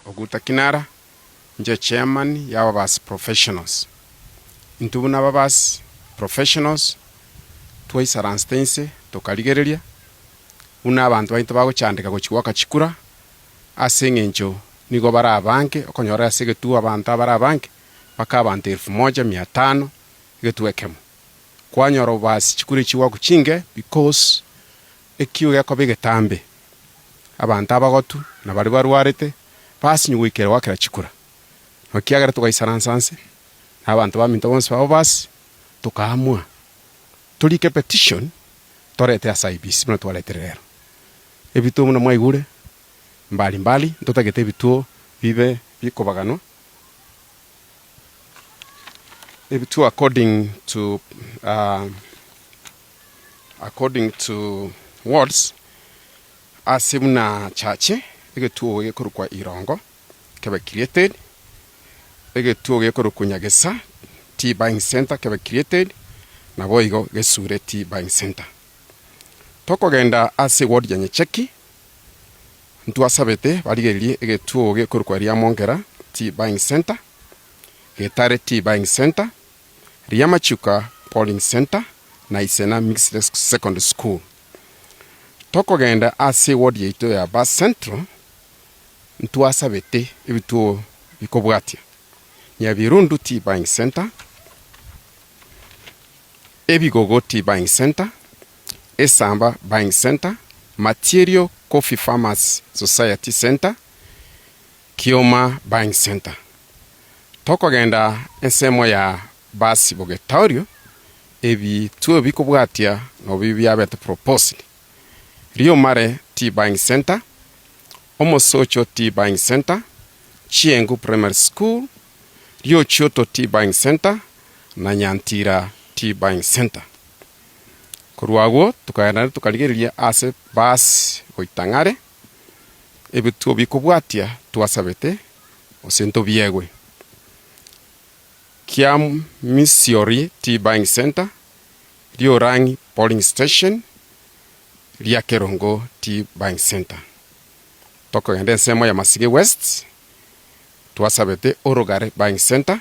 Oguta Kinara, nje chairman ya Bobasi professionals. Intubuna Bobasi professionals, twice aranstense, tokaligerelia, una abantu baito bagochandika gochiwaka chikura, aseng'encho nigo bara abanke, okonyora asegetu abantu abara abanke, baka abantu 1500 getuekemo. Kwanyora Bobasi chikure chiwa kuchinge because ekio gako begetambe. Abantu abagotu na bari barwarete pasi nyugwikera wakera chikura. Nokiagara tukaisaransanse. Abantu baminto bonse Bobasi tukaamua. Tulike petition torete asa IEBC muna twalete rero. Ebituo muna mwaigure mbali ntotagete ebituo bibe bikobagano. Ebituo according to words asimuna chache egetuo gekorukwa Irongo kebe created egetuo gekorukwa Nyagesa tea buying center kebe created na boigo gesure tea buying center tokogenda ase ward ya Nyecheki ntwasabete barigerie egetuo gekorukwa ria Mongera tea buying center getare tea buying center ria Machuka polling center na Isena mixed secondary school tokogenda ase ward yaito ya Bas Central ntwasabete ebituo bikobwatia Nyabirundu tea buying center Ebigogo tea buying center Esamba buying center Material Coffee Farmers Society Center Kioma buying center tokogenda ensemo ya Basi Bogetaurio ebituo bikobwatia no bibyabete proposed Rio Mare tea buying center Omosocho tea buying center Chiengu primary school Rio Choto tea buying center na Nyantira tea buying center Kuruago tukagenda tukaligereria ase Basi Goitang'are ebituo bikobwatia twasabete osento biegwe Kiam Misiori tea buying center Rio Rangi polling station Ria Kerongo tea buying center tokogenda ensemo ya Masige West twasabete Orogare buying center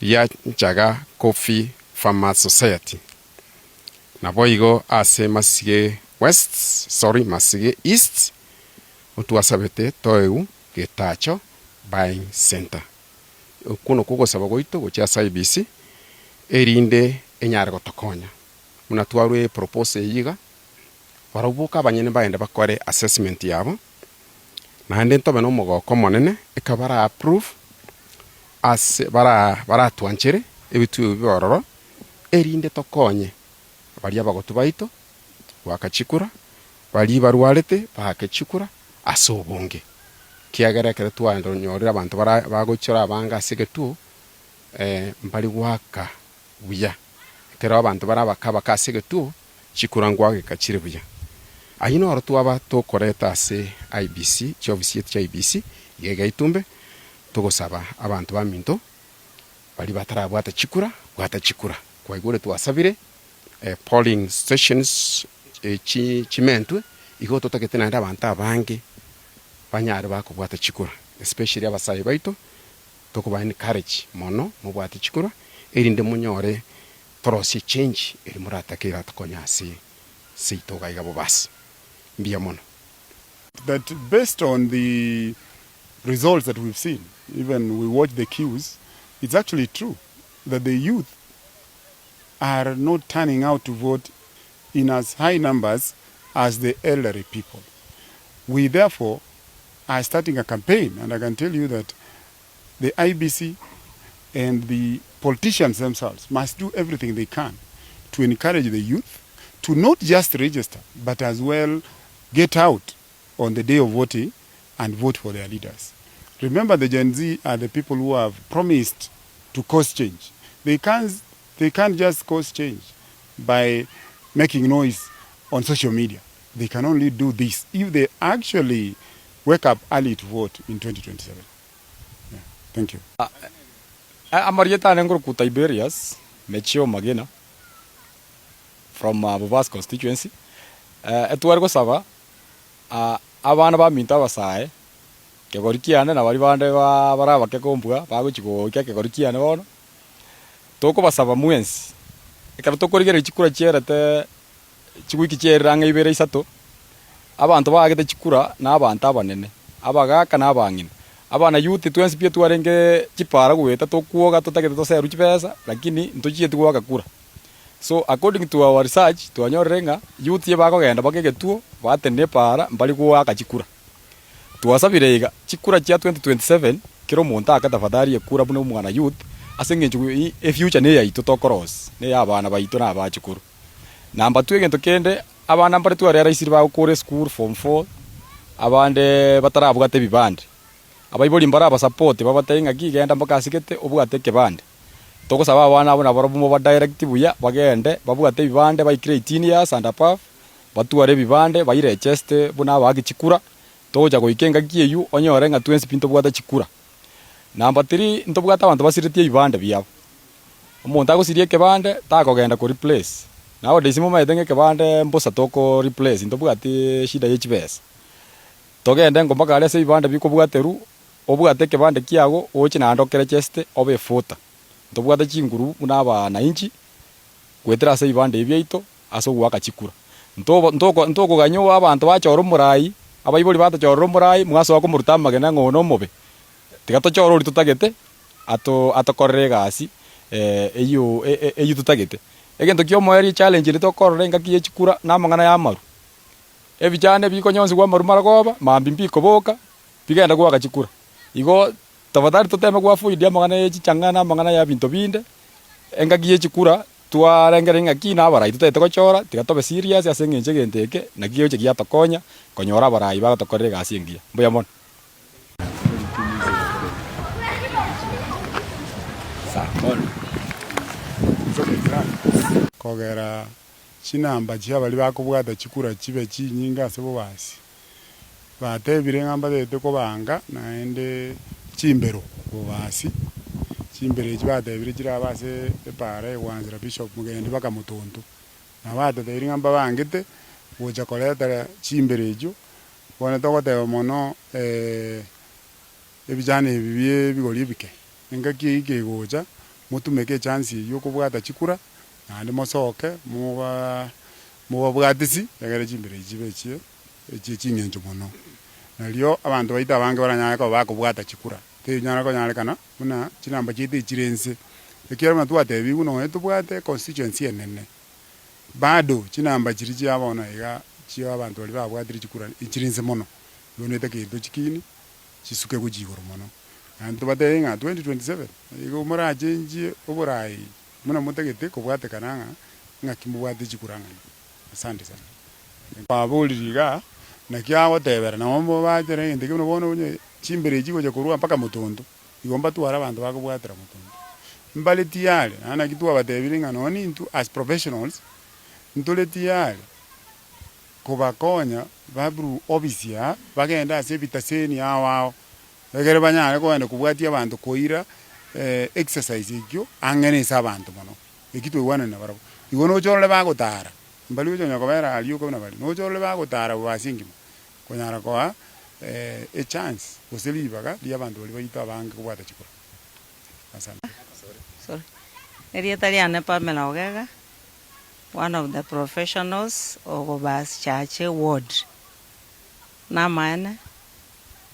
Ria Nchaga Coffee Farmers Society na boigo ase Masige East twasabete Toeu Getacho buying center kuno kugosaba goito gocha IEBC erinde enyare gotokonya muna twarwe propose yiga barabuka abanyene baenda bakore assessment yabo nande ntobe no mogoko monene ekabara approve as bara twanchere ebitu bibororo erinde tokonye bali abagotu baito wakachikura bali barwarete bakachikura asobonge kiagera kere twando nyorira abantu bagochora abanga segetu mbali waka buya kero abantu barabaka kasegetu chikurangwa gekachire buya ayino oratu aba to koreta se IEBC chofisi ya IEBC yega itumbe tugosaba abantu baminto bali batarabwata chikura kwa igure twasabire polling stations chimentwe igo totakete na abantu abange banyare bakubwata chikura especially abasayi baito tokuba encourage mono mubwate chikura erinde munyore torosi change eri muratakira tokonya seitoga iga Bobasi mbia mono that based on the results that we've seen, even we watch the queues, it's actually true that the youth are not turning out to vote in as high numbers as the elderly people. We therefore are starting a campaign, and I can tell you that the IEBC and the politicians themselves must do everything they can to encourage the youth to not just register, but as well get out on the day of voting and vote for their leaders. Remember, the Gen Z are the people who have promised to cause change. They can't just cause change by making noise on social media. They can only do this if they actually wake up early to vote in 2027. Yeah. Thank you. Amarieta Nengro Kutaiberias, Mechio Magena, from Bobasi Constituency. Etuergo Sava, Avanaba Mintavasai, kegorikiane na bari bande barabake kombua bagochigokia kegorikiane bono tokobasaba mwensi ekero tokorigera chikura chierete chigwiki chieranga ibere isato abantu bagete chikura na abantu abanene abagaka na abang'ina abana youth twensipie twarenge chipara gweta tokuoga tutagete toseru chipesa lakini ntochie tugwaka kura. So according to our research twanyorenga youth ye bagogenda bagegetuo batene para mbali gwaka chikura twasabire iga chikura chia 2027 kiro monta akatafadhali ekura buno mwana youth asengenju e future ne yaito tokoros ne abana baito na abachikuru namba 2 egento kende abana mbari twarera isiri bagukore school form 4 abande batarabugate bibande abaiboli mbara ba support babatenga kigenda mbakasigete obugate kebande tokosaba abana abo naborobumo ba directive ya bagende babugate bibande by 18 years and above batware bibande bairecheste buna bagichikura toja goikenga kieyu onyorenga 20 pinto bugata chikura namba 3 ntobugata abantu basiritie bibande byabo omuntu agosirie kebande takogenda ko replace nawo desimo maitenge kebande mbosa toko replace ntobugati shida yechibesa togende ngombaka ale se bibande bikobwateru obwate kebande kiago oche na ndokere cheste obe fota ntobwate chinguru muna abana inchi gwetera se bibande ebyaito aso gwaka chikura ntoko ganyo abantu bachoro murai abaiboli batachoro murai mwaso ko muruta magena ngono mobe tigatochoro uri tutagete atokorere gasi eyu tutagete egento kyo moeri challenge ritokorere ngakiye chikura namangana ya maru ebijane bikonyonsi kwa maru maragoba mambimbi koboka bigenda gwaka chikura igo tafadhali toteme kwa fuidi amangana echichangana amangana ya binto binde engakiye chikura twarengere ngakina abarai tutete gochora tigatobe serious asengenje genteke nakiyo chekia tokonya konyora abarai bagatokorere gasi engia mbuya mono kogera chinamba chia bali bakobwata chikura chibe chinyinga sebo basi batebire ngamba dete kobanga naende chimbero bobasi chimbere chibatebire chira base epare wanzira bishop mugende baka mutonto na batebire ngamba bangete bocha koleta chimbere ejo bona tokoteba mono ebijane bibie bigori bike engaki ike gocha mutumeke chance yo kubwata chikura nandi mosoke muba bwatisi yagere chimbere chibe chingenjo mono nalio abantu baita bange baranyaka bakubwata chikura te nyara ko nyara kana muna chinamba chite chirense ekero matu atebi uno etubwate constituency enene bado chinamba chiri chiabona iga chio abantu bali babwatiri chikura ichirense mono yonete kintu chikini chisuke kujigoro mono antu batenga 2027 igo mara change oborai muna mutegete kubwate kananga ngakimubwate chikuranga asante sana pabuliriga na kiawo tebera na ombo batere ndike no bono unye chimbere chigo je kurua mpaka mutondo igomba twara abantu bakubwatira mutondo mbale tiale ana kitwa batebiringa noni into as professionals ntole tiale kubakonya babru obisia bagenda asebita seni awao egere banyare ko ende kubwatia abantu koira exercise ikyo angene sabantu mono ekitwe wana na barabo igono chorle bagotara mbali ujo nyakobera aliyo ko na bali no chorle bagotara basingi konyara kwa a chance oselibaga dia abantu bali bayita bange kubwata chikura asante sorry Erietariane Pamela Ogega, one of the professionals of Bobasi Church ward na maana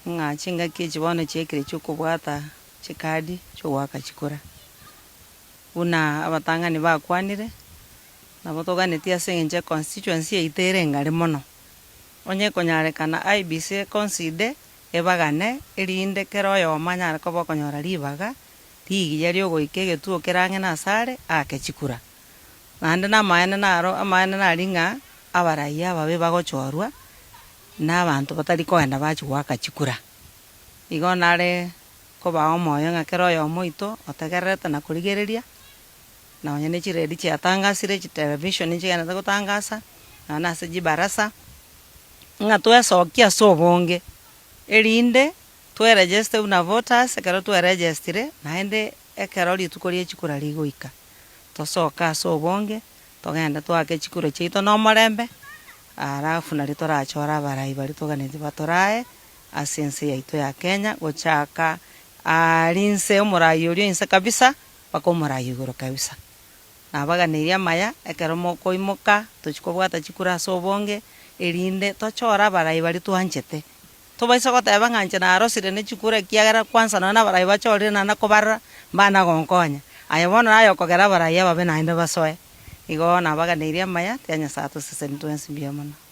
nga chinga kichibone chekire chukubwata chikadi chowaka chikura una abatangani bakwanire nabotoganitia senje constituency itere ngari mono onye konyarekana IEBC consider ebagane erinde keroyo manyara ko bokonyora libaga tigi yario goike getuo kerange na sare ake chikura nande na maene naro amaene naringa abaraiya babe bagochorwa n'abantu batari koenda bachiwaka chikura igo nare ko bawo moyo ngakeroyo moito otegerete na kurigereria na onyene chiredi chiatangasire chi television chigana gutangasa na ase jibarasa nga twesokia sobonge erinde tweregister una voters ekero tweregistre naende ekero litukorie chikura ligoika tosoka sobonge togenda twake chikura chito no morembe arafu nari torachora barai bari toganete batorae asense yaito ya Kenya gochaka arinse omorai orio inse kabisa paka omorai igoro kabisa nabaganiria maya ekeromo koimoka tochikobwata chikura ase obonge erinde tochora barai bari twanchete tobaisa goteba ng'anche narosire ne chikura kiagera kwanza na barai bachorire na kobarra bana gonkonya aya bono ayo kogera barai ababe naende basoe igo nabaganiria maya tianya sato sese ntwensi biamono.